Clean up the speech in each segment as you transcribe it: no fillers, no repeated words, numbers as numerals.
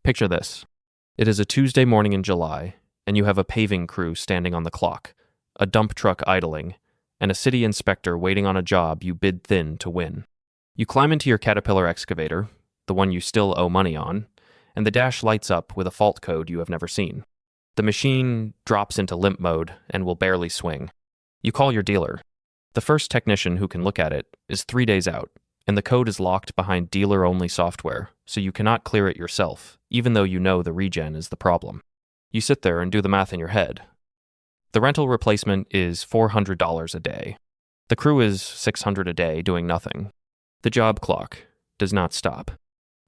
Picture this. It is a Tuesday morning in July, and you have a paving crew standing on the clock, a dump truck idling, and a city inspector waiting on a job you bid thin to win. You climb into your Caterpillar excavator, the one you still owe money on, and the dash lights up with a fault code you have never seen. The machine drops into limp mode and will barely swing. You call your dealer. The first technician who can look at it is 3 days out, and the code is locked behind dealer-only software, so you cannot clear it yourself, even though you know the regen is the problem. You sit there and do the math in your head. The rental replacement is $400 a day. The crew is $600 a day doing nothing. The job clock does not stop.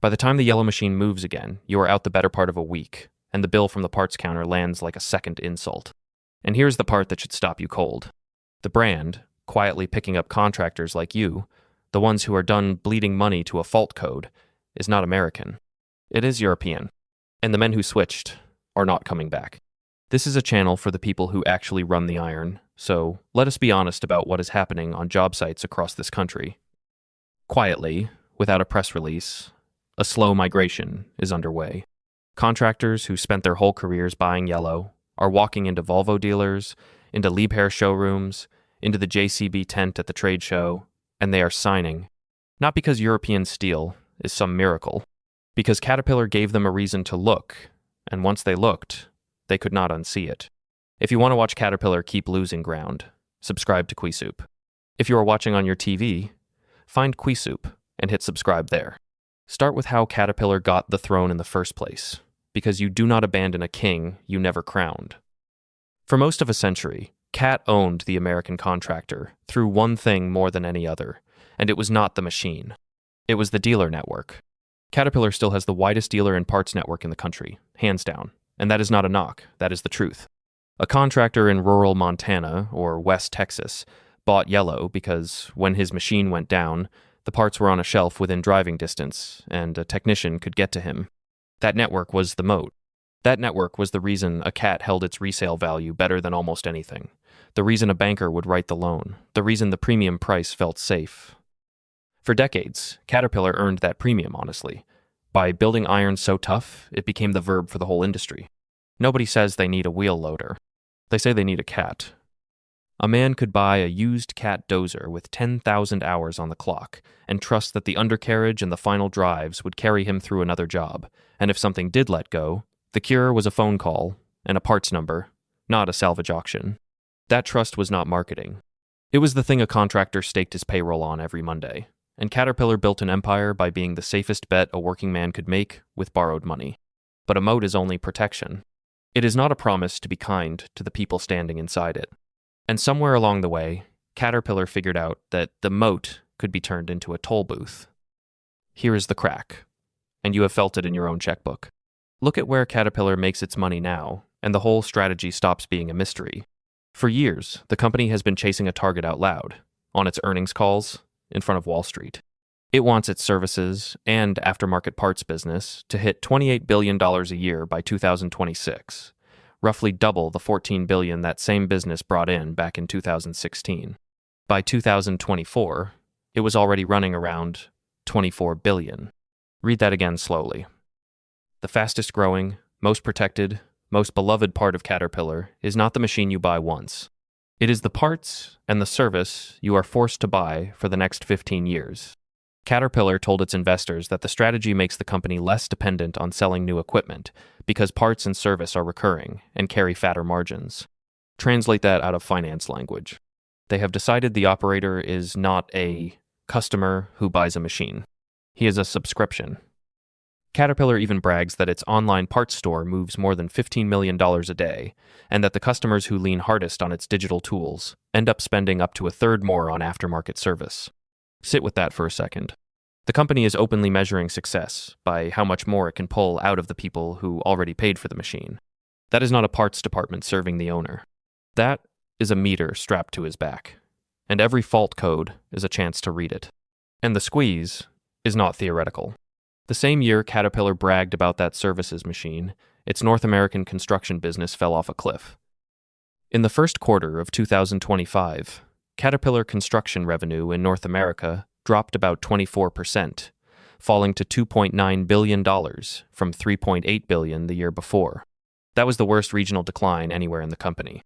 By the time the yellow machine moves again, you are out the better part of a week, and the bill from the parts counter lands like a second insult. And here's the part that should stop you cold. The brand, quietly picking up contractors like you, the ones who are done bleeding money to a fault code, is not American. It is European. And the men who switched are not coming back. This is a channel for the people who actually run the iron, so let us be honest about what is happening on job sites across this country. Quietly, without a press release, a slow migration is underway. Contractors who spent their whole careers buying yellow are walking into Volvo dealers, into Liebherr showrooms, into the JCB tent at the trade show, and they are signing. Not because European steel is some miracle, because Caterpillar gave them a reason to look, and once they looked, they could not unsee it. If you want to watch Caterpillar keep losing ground, subscribe to Quisoup. If you are watching on your TV, find Quisoup and hit subscribe there. Start with how Caterpillar got the throne in the first place, because you do not abandon a king you never crowned. For most of a century, Cat owned the American contractor through one thing more than any other, and it was not the machine. It was the dealer network. Caterpillar still has the widest dealer and parts network in the country, hands down, and that is not a knock, that is the truth. A contractor in rural Montana or West Texas bought yellow because when his machine went down, the parts were on a shelf within driving distance, and a technician could get to him. That network was the moat. That network was the reason a Cat held its resale value better than almost anything. The reason a banker would write the loan. The reason the premium price felt safe. For decades, Caterpillar earned that premium, honestly. By building iron so tough, it became the verb for the whole industry. Nobody says they need a wheel loader. They say they need a Cat. A man could buy a used Cat dozer with 10,000 hours on the clock and trust that the undercarriage and the final drives would carry him through another job, and if something did let go, the cure was a phone call and a parts number, not a salvage auction. That trust was not marketing. It was the thing a contractor staked his payroll on every Monday, and Caterpillar built an empire by being the safest bet a working man could make with borrowed money. But a moat is only protection. It is not a promise to be kind to the people standing inside it. And somewhere along the way, Caterpillar figured out that the moat could be turned into a toll booth. Here is the crack, and you have felt it in your own checkbook. Look at where Caterpillar makes its money now, and the whole strategy stops being a mystery. For years, the company has been chasing a target out loud, on its earnings calls, in front of Wall Street. It wants its services and aftermarket parts business to hit $28 billion a year by 2026, roughly double the $14 billion that same business brought in back in 2016. By 2024, it was already running around $24 billion. Read that again slowly. The fastest growing, most protected, most beloved part of Caterpillar is not the machine you buy once. It is the parts and the service you are forced to buy for the next 15 years. Caterpillar told its investors that the strategy makes the company less dependent on selling new equipment because parts and service are recurring and carry fatter margins. Translate that out of finance language. They have decided the operator is not a customer who buys a machine. He is a subscription. Caterpillar even brags that its online parts store moves more than $15 million a day, and that the customers who lean hardest on its digital tools end up spending up to a third more on aftermarket service. Sit with that for a second. The company is openly measuring success by how much more it can pull out of the people who already paid for the machine. That is not a parts department serving the owner. That is a meter strapped to his back, and every fault code is a chance to read it. And the squeeze is not theoretical. The same year Caterpillar bragged about that services machine, its North American construction business fell off a cliff. In the first quarter of 2025, Caterpillar construction revenue in North America dropped about 24%, falling to $2.9 billion from $3.8 billion the year before. That was the worst regional decline anywhere in the company.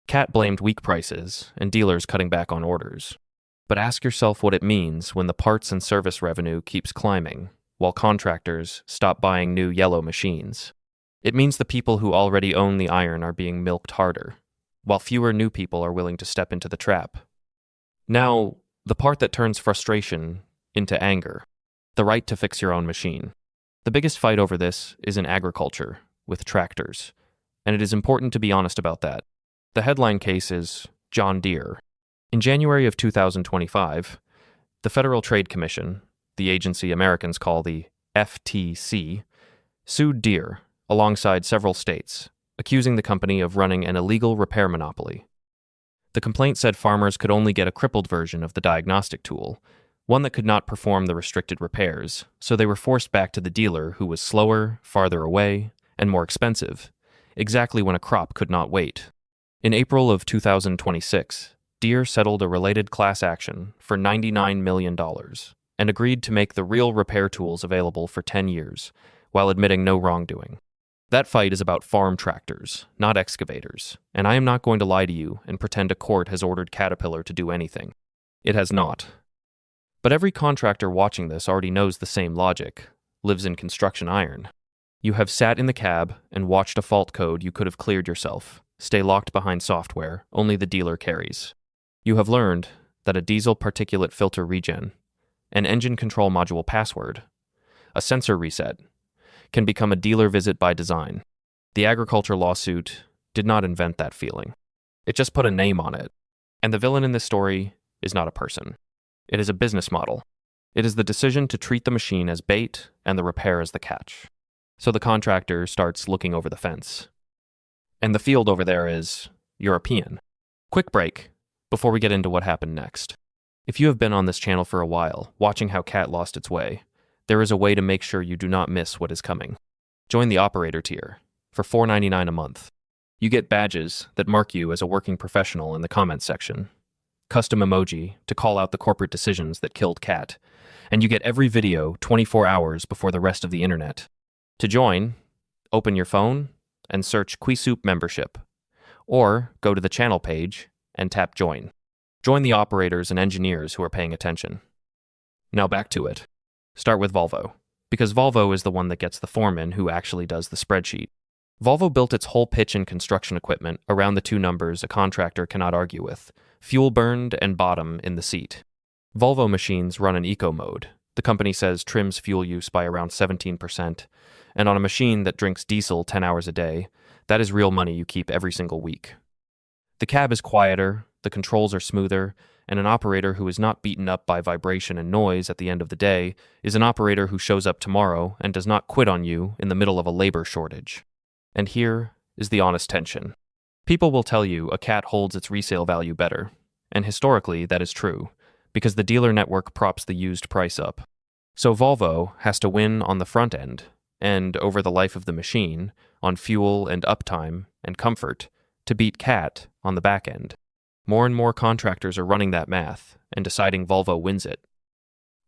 CAT blamed weak prices and dealers cutting back on orders. But ask yourself what it means when the parts and service revenue keeps climbing, while contractors stop buying new yellow machines. It means the people who already own the iron are being milked harder, while fewer new people are willing to step into the trap. Now, the part that turns frustration into anger, the right to fix your own machine. The biggest fight over this is in agriculture, with tractors, and it is important to be honest about that. The headline case is John Deere. In January of 2025, the Federal Trade Commission, the agency Americans call the FTC, sued Deere alongside several states, accusing the company of running an illegal repair monopoly. The complaint said farmers could only get a crippled version of the diagnostic tool, one that could not perform the restricted repairs, so they were forced back to the dealer who was slower, farther away, and more expensive, exactly when a crop could not wait. In April of 2026, Deere settled a related class action for $99 million and agreed to make the real repair tools available for 10 years, while admitting no wrongdoing. That fight is about farm tractors, not excavators, and I am not going to lie to you and pretend a court has ordered Caterpillar to do anything. It has not. But every contractor watching this already knows the same logic, lives in construction iron. You have sat in the cab and watched a fault code you could have cleared yourself, stay locked behind software only the dealer carries. You have learned that a diesel particulate filter regen, an engine control module password, a sensor reset, can become a dealer visit by design. The agriculture lawsuit did not invent that feeling. It just put a name on it. And the villain in this story is not a person. It is a business model. It is the decision to treat the machine as bait and the repair as the catch. So the contractor starts looking over the fence. And the field over there is European. Quick break before we get into what happened next. If you have been on this channel for a while, watching how CAT lost its way, there is a way to make sure you do not miss what is coming. Join the operator tier for $4.99 a month. You get badges that mark you as a working professional in the comments section, custom emoji to call out the corporate decisions that killed CAT, and you get every video 24 hours before the rest of the internet. To join, open your phone and search Quisoup membership, or go to the channel page and tap join. Join the operators and engineers who are paying attention. Now back to it. Start with Volvo, because Volvo is the one that gets the foreman who actually does the spreadsheet. Volvo built its whole pitch in construction equipment around the two numbers a contractor cannot argue with: fuel burned and bottom in the seat. Volvo machines run in eco mode. The company says trims fuel use by around 17%, and on a machine that drinks diesel 10 hours a day, that is real money you keep every single week. The cab is quieter, the controls are smoother, and an operator who is not beaten up by vibration and noise at the end of the day is an operator who shows up tomorrow and does not quit on you in the middle of a labor shortage. And here is the honest tension. People will tell you a CAT holds its resale value better, and historically that is true, because the dealer network props the used price up. So Volvo has to win on the front end, and over the life of the machine, on fuel and uptime and comfort, to beat CAT on the back end. More and more contractors are running that math and deciding Volvo wins it.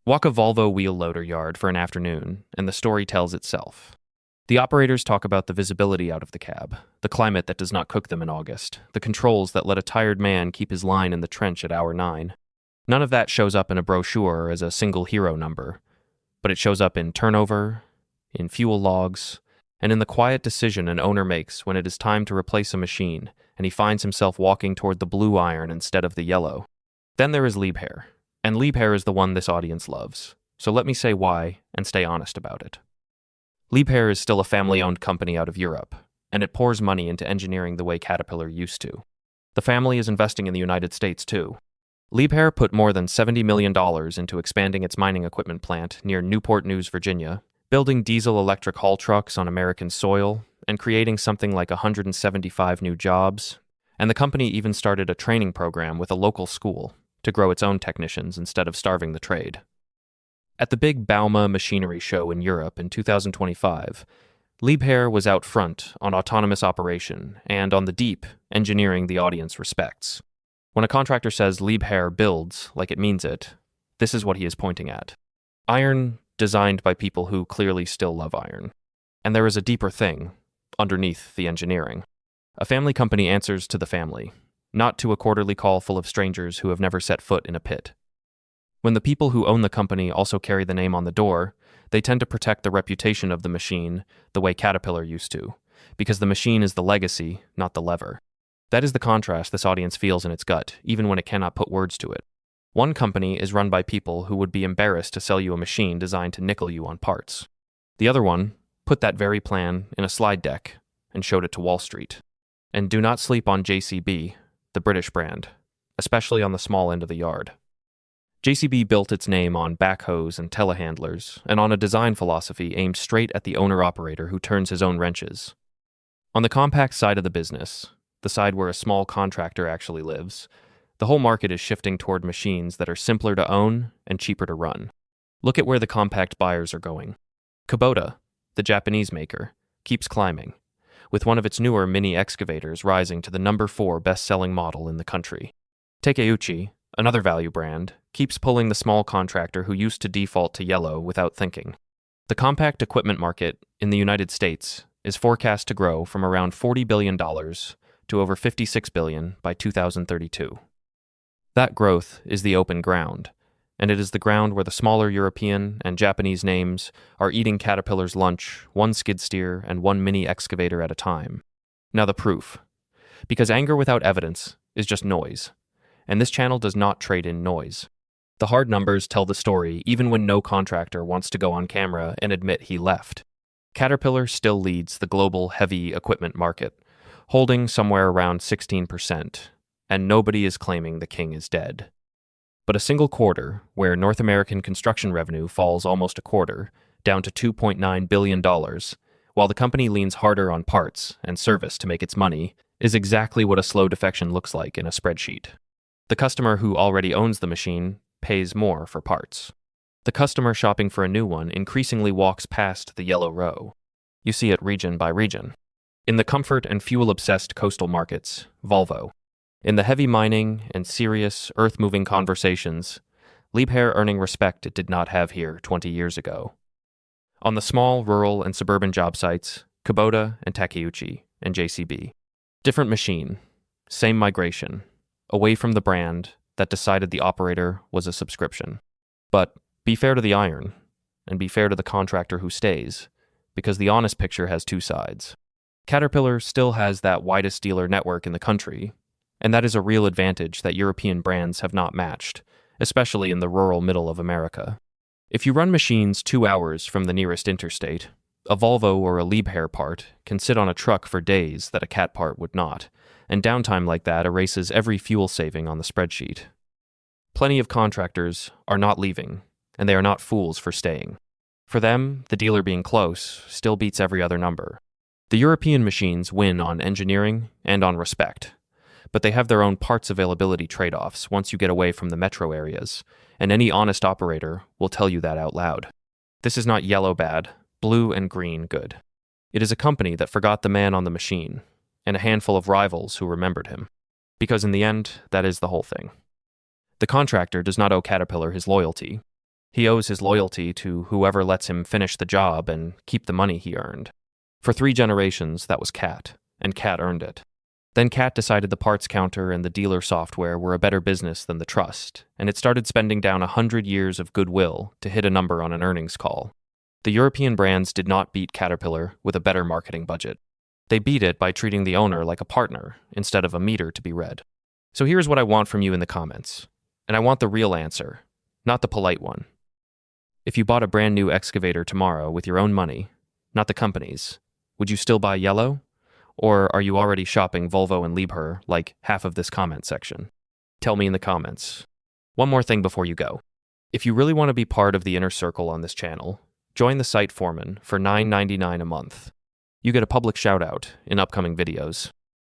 Walk a Volvo wheel loader yard for an afternoon, and the story tells itself. The operators talk about the visibility out of the cab, the climate that does not cook them in August, the controls that let a tired man keep his line in the trench at hour 9. None of that shows up in a brochure as a single hero number, but it shows up in turnover, in fuel logs, and in the quiet decision an owner makes when it is time to replace a machine and he finds himself walking toward the blue iron instead of the yellow. Then there is Liebherr, and Liebherr is the one this audience loves, so let me say why and stay honest about it. Liebherr is still a family-owned company out of Europe, and it pours money into engineering the way Caterpillar used to. The family is investing in the United States too. Liebherr put more than $70 million into expanding its mining equipment plant near Newport News, Virginia, building diesel-electric haul trucks on American soil, and creating something like 175 new jobs. And the company even started a training program with a local school to grow its own technicians instead of starving the trade. At the big Bauma machinery show in Europe in 2025, Liebherr was out front on autonomous operation and on the deep engineering the audience respects. When a contractor says Liebherr builds like it means it, this is what he is pointing at. Iron designed by people who clearly still love iron. And there is a deeper thing underneath the engineering. A family company answers to the family, not to a quarterly call full of strangers who have never set foot in a pit. When the people who own the company also carry the name on the door, they tend to protect the reputation of the machine the way Caterpillar used to, because the machine is the legacy, not the lever. That is the contrast this audience feels in its gut, even when it cannot put words to it. One company is run by people who would be embarrassed to sell you a machine designed to nickel you on parts. The other one put that very plan in a slide deck and showed it to Wall Street. And do not sleep on JCB, the British brand, especially on the small end of the yard. JCB built its name on backhoes and telehandlers, and on a design philosophy aimed straight at the owner-operator who turns his own wrenches. On the compact side of the business, the side where a small contractor actually lives, the whole market is shifting toward machines that are simpler to own and cheaper to run. Look at where the compact buyers are going. Kubota, the Japanese maker, keeps climbing, with one of its newer mini excavators rising to the number 4 best-selling model in the country. Takeuchi, another value brand, keeps pulling the small contractor who used to default to yellow without thinking. The compact equipment market in the United States is forecast to grow from around $40 billion to over $56 billion by 2032. That growth is the open ground, and it is the ground where the smaller European and Japanese names are eating Caterpillar's lunch, one skid steer and one mini excavator at a time. Now the proof. Because anger without evidence is just noise, and this channel does not trade in noise. The hard numbers tell the story even when no contractor wants to go on camera and admit he left. Caterpillar still leads the global heavy equipment market, holding somewhere around 16%, and nobody is claiming the king is dead. But a single quarter, where North American construction revenue falls almost a quarter, down to $2.9 billion, while the company leans harder on parts and service to make its money, is exactly what a slow defection looks like in a spreadsheet. The customer who already owns the machine pays more for parts. The customer shopping for a new one increasingly walks past the yellow row. You see it region by region. In the comfort and fuel-obsessed coastal markets, Volvo. In the heavy mining and serious, earth-moving conversations, Liebherr earning respect it did not have here 20 years ago. On the small, rural, and suburban job sites, Kubota and Takeuchi and JCB. Different machine, same migration, away from the brand that decided the operator was a subscription. But be fair to the iron, and be fair to the contractor who stays, because the honest picture has two sides. Caterpillar still has that widest dealer network in the country, and that is a real advantage that European brands have not matched, especially in the rural middle of America. If you run machines 2 hours from the nearest interstate, a Volvo or a Liebherr part can sit on a truck for days that a Cat part would not, and downtime like that erases every fuel saving on the spreadsheet. Plenty of contractors are not leaving, and they are not fools for staying. For them, the dealer being close still beats every other number. The European machines win on engineering and on respect, but they have their own parts availability trade-offs once you get away from the metro areas, and any honest operator will tell you that out loud. This is not yellow bad, blue and green good. It is a company that forgot the man on the machine, and a handful of rivals who remembered him. Because in the end, that is the whole thing. The contractor does not owe Caterpillar his loyalty. He owes his loyalty to whoever lets him finish the job and keep the money he earned. For 3 generations, that was Cat, and Cat earned it. Then Cat decided the parts counter and the dealer software were a better business than the trust, and it started spending down 100 years of goodwill to hit a number on an earnings call. The European brands did not beat Caterpillar with a better marketing budget. They beat it by treating the owner like a partner instead of a meter to be read. So here's what I want from you in the comments. And I want the real answer, not the polite one. If you bought a brand new excavator tomorrow with your own money, not the company's, would you still buy yellow? Or are you already shopping Volvo and Liebherr like half of this comment section? Tell me in the comments. One more thing before you go. If you really want to be part of the inner circle on this channel, join the site foreman for $9.99 a month. You get a public shout-out in upcoming videos.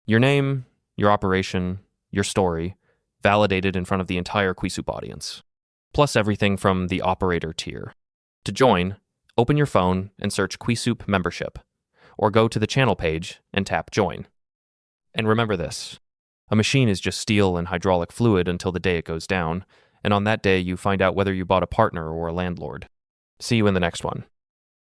Your name, your operation, your story, validated in front of the entire Quisup audience. Plus everything from the operator tier. To join, open your phone and search Quisup membership, or go to the channel page and tap join. And remember this, a machine is just steel and hydraulic fluid until the day it goes down, and on that day you find out whether you bought a partner or a landlord. See you in the next one.